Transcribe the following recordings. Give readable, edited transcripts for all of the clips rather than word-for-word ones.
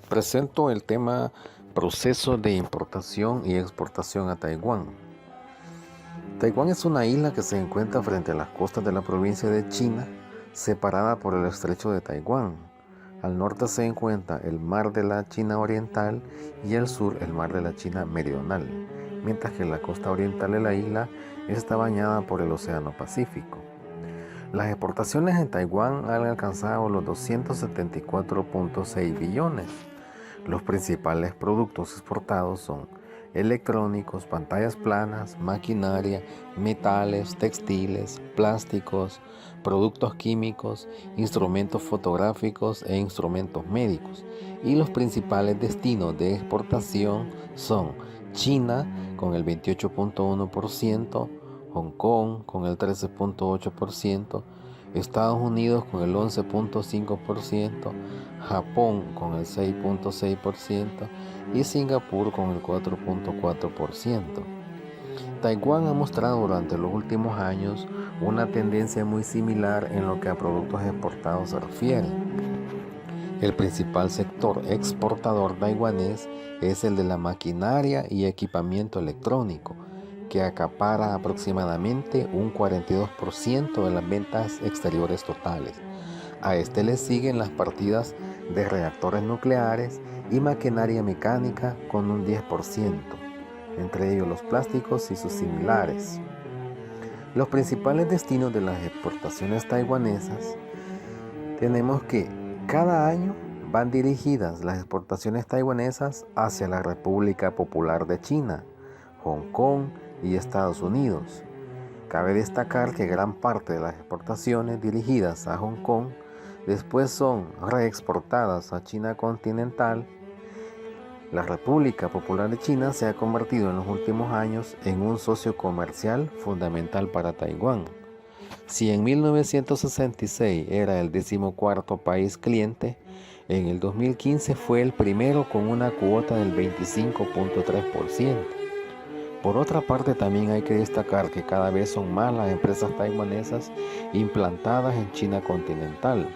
Presento el tema proceso de importación y exportación a Taiwán. Taiwán es una isla que se encuentra frente a las costas de la provincia de China, separada por el estrecho de Taiwán. Al norte se encuentra el mar de la China Oriental y al sur el mar de la China Meridional, mientras que la costa oriental de la isla está bañada por el Océano Pacífico. Las exportaciones en Taiwán han alcanzado los 274.6 billones. Los principales productos exportados son electrónicos, pantallas planas, maquinaria, metales, textiles, plásticos, productos químicos, instrumentos fotográficos e instrumentos médicos. Y los principales destinos de exportación son China con el 28.1%, Hong Kong con el 13.8%, Estados Unidos con el 11.5%, Japón con el 6.6% y Singapur con el 4.4%. Taiwán ha mostrado durante los últimos años una tendencia muy similar en lo que a productos exportados se refiere. El principal sector exportador taiwanés es el de la maquinaria y equipamiento electrónico, que acapara aproximadamente un 42% de las ventas exteriores totales. A este le siguen las partidas de reactores nucleares y maquinaria mecánica con un 10%, entre ellos los plásticos y sus similares. Los principales destinos de las exportaciones taiwanesas tenemos que cada año van dirigidas las exportaciones taiwanesas hacia la República Popular de China, Hong Kong y Estados Unidos. Cabe destacar que gran parte de las exportaciones dirigidas a Hong Kong después son reexportadas a China continental. La República Popular de China se ha convertido en los últimos años en un socio comercial fundamental para Taiwán. Si en 1966 era el 14º país cliente, en el 2015 fue el primero con una cuota del 25.3%. Por otra parte, también hay que destacar que cada vez son más las empresas taiwanesas implantadas en China continental.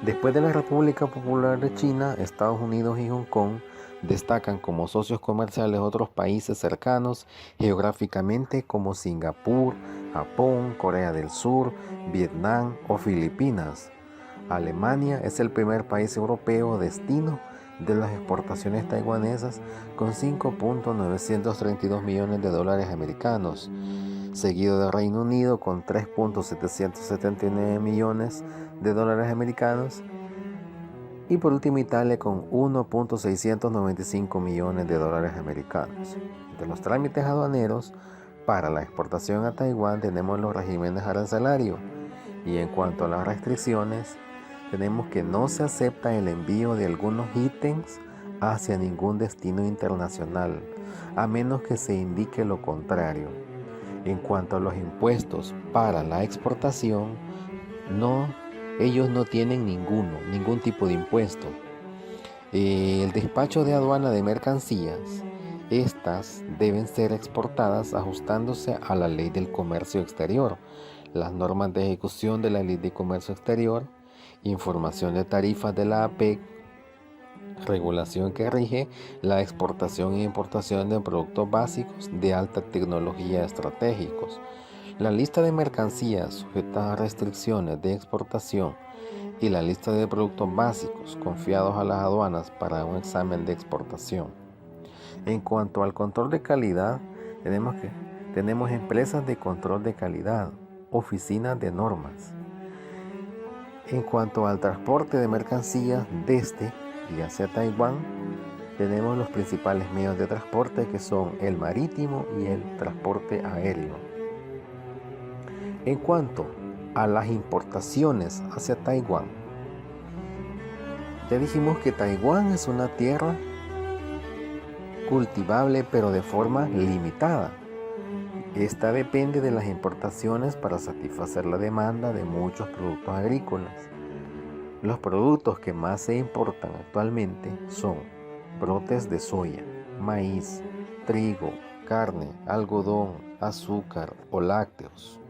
Después de la República Popular de China, Estados Unidos y Hong Kong destacan como socios comerciales otros países cercanos geográficamente como Singapur, Japón, Corea del Sur, Vietnam o Filipinas. Alemania es el primer país europeo destino de las exportaciones taiwanesas con 5.932 millones de dólares americanos, seguido de Reino Unido con 3.779 millones de dólares americanos y por último Italia con 1.695 millones de dólares americanos. De los trámites aduaneros para la exportación a Taiwán tenemos los regímenes arancelarios y en cuanto a las restricciones tenemos que no se acepta el envío de algunos ítems hacia ningún destino internacional, a menos que se indique lo contrario. En cuanto a los impuestos para la exportación, ellos no tienen ningún tipo de impuesto. El despacho de aduana de mercancías, estas deben ser exportadas ajustándose a la ley del comercio exterior, las normas de ejecución de la ley de comercio exterior, información de tarifas de la APEC, regulación que rige la exportación e importación de productos básicos de alta tecnología estratégicos, la lista de mercancías sujetas a restricciones de exportación y la lista de productos básicos confiados a las aduanas para un examen de exportación. En cuanto al control de calidad, tenemos empresas de control de calidad, oficinas de normas. En cuanto al transporte de mercancías desde y hacia Taiwán, tenemos los principales medios de transporte que son el marítimo y el transporte aéreo. En cuanto a las importaciones hacia Taiwán, ya dijimos que Taiwán es una tierra cultivable pero de forma limitada. Esta depende de las importaciones para satisfacer la demanda de muchos productos agrícolas. Los productos que más se importan actualmente son brotes de soya, maíz, trigo, carne, algodón, azúcar o lácteos.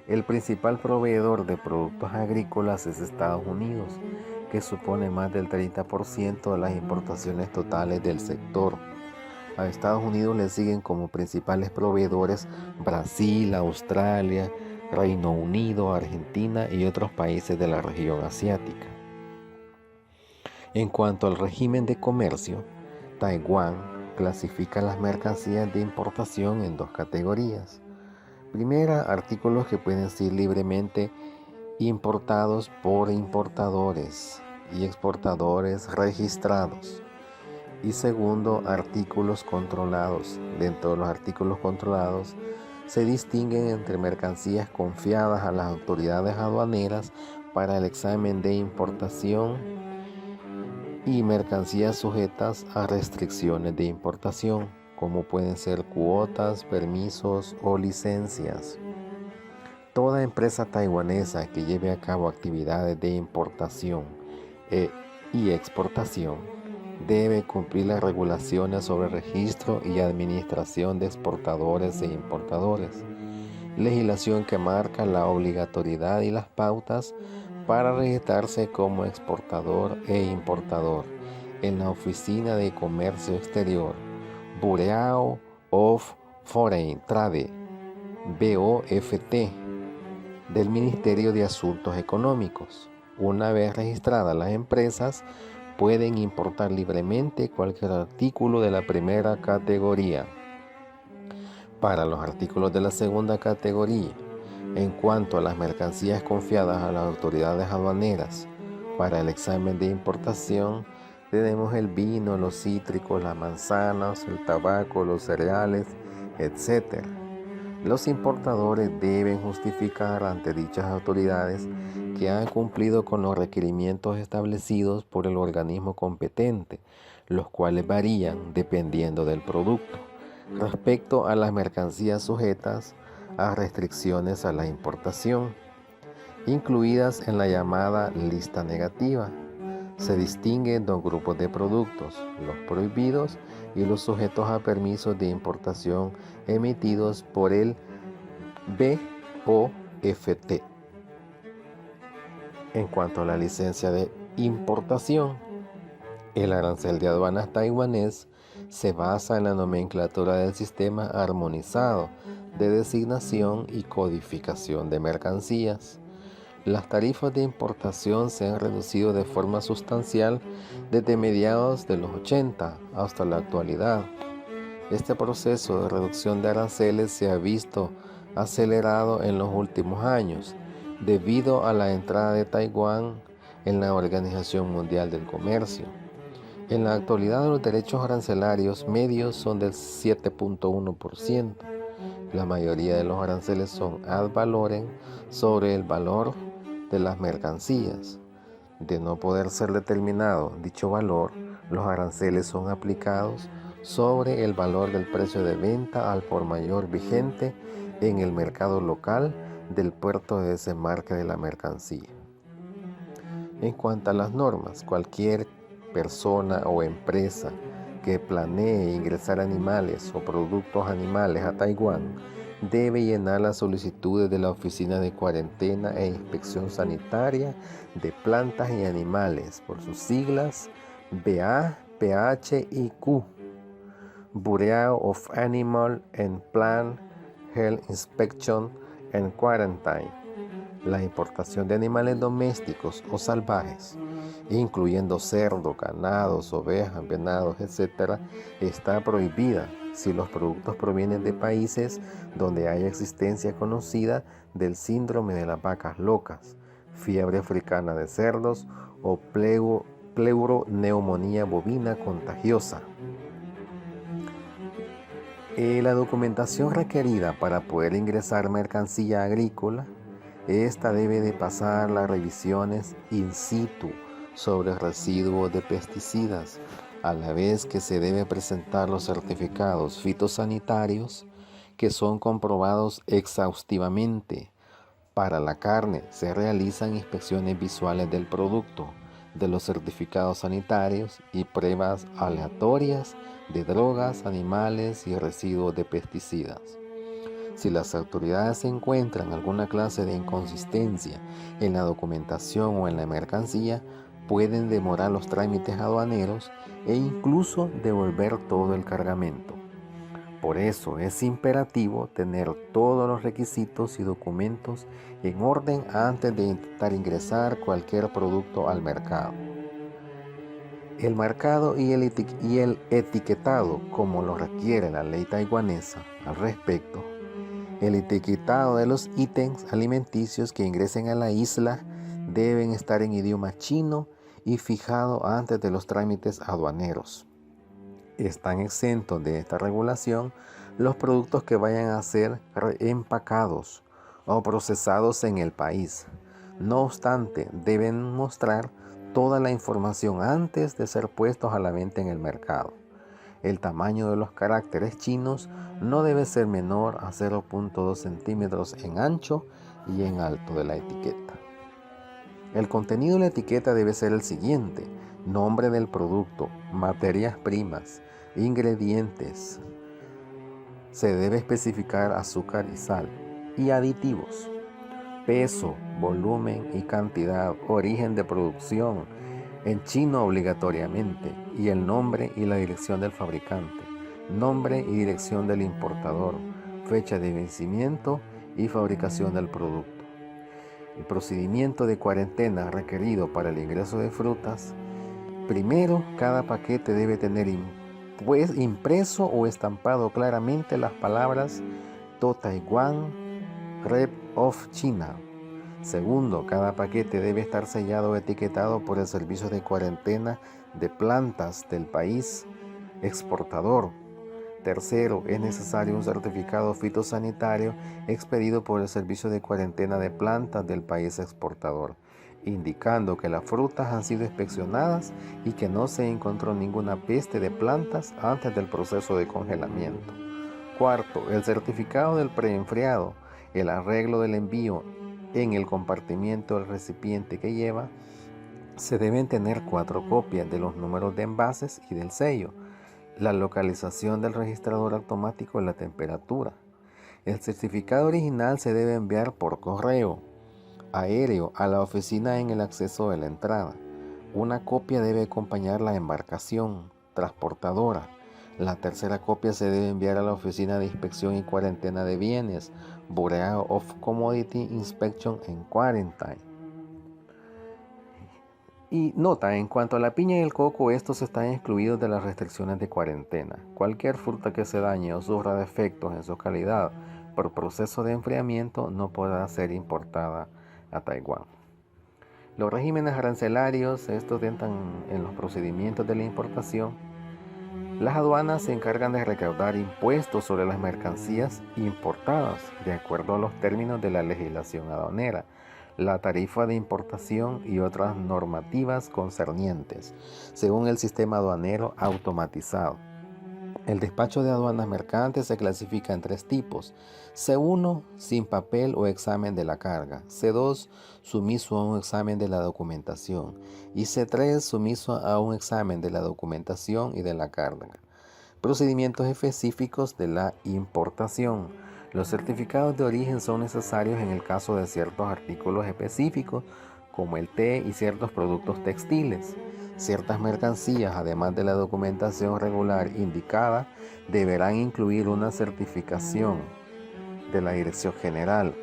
El principal proveedor de productos agrícolas es Estados Unidos, que supone más del 30% de las importaciones totales del sector. A Estados Unidos le siguen como principales proveedores Brasil, Australia, Reino Unido, Argentina y otros países de la región asiática. En cuanto al régimen de comercio, Taiwán clasifica las mercancías de importación en dos categorías. Primera, artículos que pueden ser libremente importados por importadores y exportadores registrados. Y segundo, artículos controlados. Dentro de los artículos controlados se distinguen entre mercancías confiadas a las autoridades aduaneras para el examen de importación y mercancías sujetas a restricciones de importación, como pueden ser cuotas, permisos o licencias. Toda empresa taiwanesa que lleve a cabo actividades de importación y exportación debe cumplir las regulaciones sobre registro y administración de exportadores e importadores, legislación que marca la obligatoriedad y las pautas para registrarse como exportador e importador en la Oficina de Comercio Exterior, Bureau of Foreign Trade, BOFT, del Ministerio de Asuntos Económicos. Una vez registradas las empresas, pueden importar libremente cualquier artículo de la primera categoría. Para los artículos de la segunda categoría, en cuanto a las mercancías confiadas a las autoridades aduaneras para el examen de importación, tenemos el vino, los cítricos, las manzanas, el tabaco, los cereales, etc. Los importadores deben justificar ante dichas autoridades que han cumplido con los requerimientos establecidos por el organismo competente, los cuales varían dependiendo del producto. Respecto a las mercancías sujetas a restricciones a la importación, incluidas en la llamada lista negativa, se distinguen dos grupos de productos: los prohibidos y los sujetos a permisos de importación emitidos por el BOFT. En cuanto a la licencia de importación, el arancel de aduanas taiwanés se basa en la nomenclatura del sistema armonizado de designación y codificación de mercancías. Las tarifas de importación se han reducido de forma sustancial desde mediados de los 80 hasta la actualidad. Este proceso de reducción de aranceles se ha visto acelerado en los últimos años debido a la entrada de Taiwán en la Organización Mundial del Comercio. En la actualidad, los derechos arancelarios medios son del 7.1%. La mayoría de los aranceles son ad valorem sobre el valor de las mercancías. De no poder ser determinado dicho valor, los aranceles son aplicados sobre el valor del precio de venta al por mayor vigente en el mercado local del puerto de desembarque de la mercancía. En cuanto a las normas, cualquier persona o empresa que planee ingresar animales o productos animales a Taiwán debe llenar las solicitudes de la Oficina de Cuarentena e Inspección Sanitaria de Plantas y Animales, por sus siglas BAPHIQ, Bureau of Animal and Plant Health Inspection and Quarantine. La importación de animales domésticos o salvajes, incluyendo cerdos, ganados, ovejas, venados, etc., está prohibida si los productos provienen de países donde haya existencia conocida del síndrome de las vacas locas, fiebre africana de cerdos o pleuroneumonía bovina contagiosa. La documentación requerida para poder ingresar mercancía agrícola, esta debe de pasar las revisiones in situ sobre residuos de pesticidas, a la vez que se debe presentar los certificados fitosanitarios que son comprobados exhaustivamente. Para la carne se realizan inspecciones visuales del producto, de los certificados sanitarios y pruebas aleatorias de drogas, animales y residuos de pesticidas. Si las autoridades encuentran alguna clase de inconsistencia en la documentación o en la mercancía, pueden demorar los trámites aduaneros e incluso devolver todo el cargamento. Por eso es imperativo tener todos los requisitos y documentos en orden antes de intentar ingresar cualquier producto al mercado. El marcado y el etiquetado, como lo requiere la ley taiwanesa al respecto, el etiquetado de los ítems alimenticios que ingresen a la isla deben estar en idioma chino y fijado antes de los trámites aduaneros. Están exentos de esta regulación los productos que vayan a ser empacados o procesados en el país. No obstante, deben mostrar toda la información antes de ser puestos a la venta en el mercado. El tamaño de los caracteres chinos no debe ser menor a 0.2 centímetros en ancho y en alto de la etiqueta. El contenido de la etiqueta debe ser el siguiente: nombre del producto, materias primas, ingredientes. Se debe especificar azúcar y sal y aditivos, peso, volumen y cantidad, origen de producción, en chino obligatoriamente, y el nombre y la dirección del fabricante, nombre y dirección del importador, fecha de vencimiento y fabricación del producto. El procedimiento de cuarentena requerido para el ingreso de frutas. Primero, cada paquete debe tener impreso o estampado claramente las palabras To Taiwan, Rep of China. Segundo, cada paquete debe estar sellado o etiquetado por el Servicio de Cuarentena de Plantas del país exportador. Tercero, es necesario un certificado fitosanitario expedido por el Servicio de Cuarentena de Plantas del país exportador, indicando que las frutas han sido inspeccionadas y que no se encontró ninguna peste de plantas antes del proceso de congelamiento. Cuarto, el certificado del preenfriado, el arreglo del envío en el compartimiento del recipiente que lleva. Se deben tener 4 copias de los números de envases y del sello, la localización del registrador automático y la temperatura. El certificado original se debe enviar por correo aéreo a la oficina en el acceso de la entrada. Una copia debe acompañar la embarcación transportadora. La tercera copia se debe enviar a la Oficina de Inspección y Cuarentena de Bienes, Bureau of Commodity Inspection and Quarantine. Y nota, en cuanto a la piña y el coco, estos están excluidos de las restricciones de cuarentena. Cualquier fruta que se dañe o sufra defectos en su calidad por proceso de enfriamiento no podrá ser importada a Taiwán. Los regímenes arancelarios, estos entran en los procedimientos de la importación. Las aduanas se encargan de recaudar impuestos sobre las mercancías importadas de acuerdo a los términos de la legislación aduanera, la tarifa de importación y otras normativas concernientes, según el sistema aduanero automatizado. El despacho de aduanas mercantes se clasifica en 3 tipos: C1, sin papel o examen de la carga; C2, sumiso a un examen de la documentación; y C3, sumiso a un examen de la documentación y de la carga. Procedimientos específicos de la importación. Los certificados de origen son necesarios en el caso de ciertos artículos específicos, como el té y ciertos productos textiles. Ciertas mercancías, además de la documentación regular indicada, deberán incluir una certificación de la Dirección General.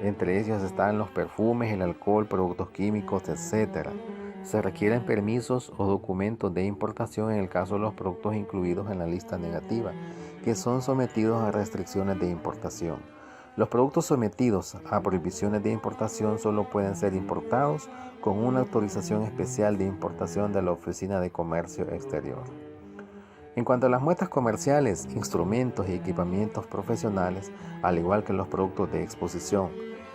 Entre ellas están los perfumes, el alcohol, productos químicos, etc. Se requieren permisos o documentos de importación en el caso de los productos incluidos en la lista negativa, que son sometidos a restricciones de importación. Los productos sometidos a prohibiciones de importación solo pueden ser importados con una autorización especial de importación de la Oficina de Comercio Exterior. En cuanto a las muestras comerciales, instrumentos y equipamientos profesionales, al igual que los productos de exposición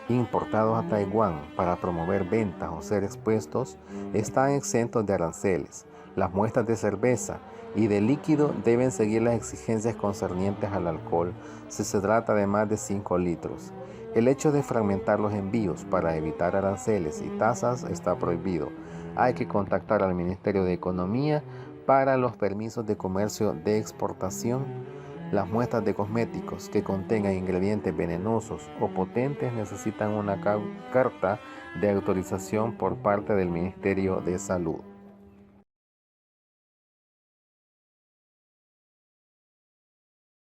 importados a Taiwán para promover ventas o ser expuestos, están exentos de aranceles. Las muestras de cerveza y de líquido deben seguir las exigencias concernientes al alcohol si se trata de más de 5 litros. El hecho de fragmentar los envíos para evitar aranceles y tasas está prohibido. Hay que contactar al Ministerio de Economía para los permisos de comercio de exportación Las muestras de cosméticos que contengan ingredientes venenosos o potentes necesitan una carta de autorización por parte del Ministerio de Salud.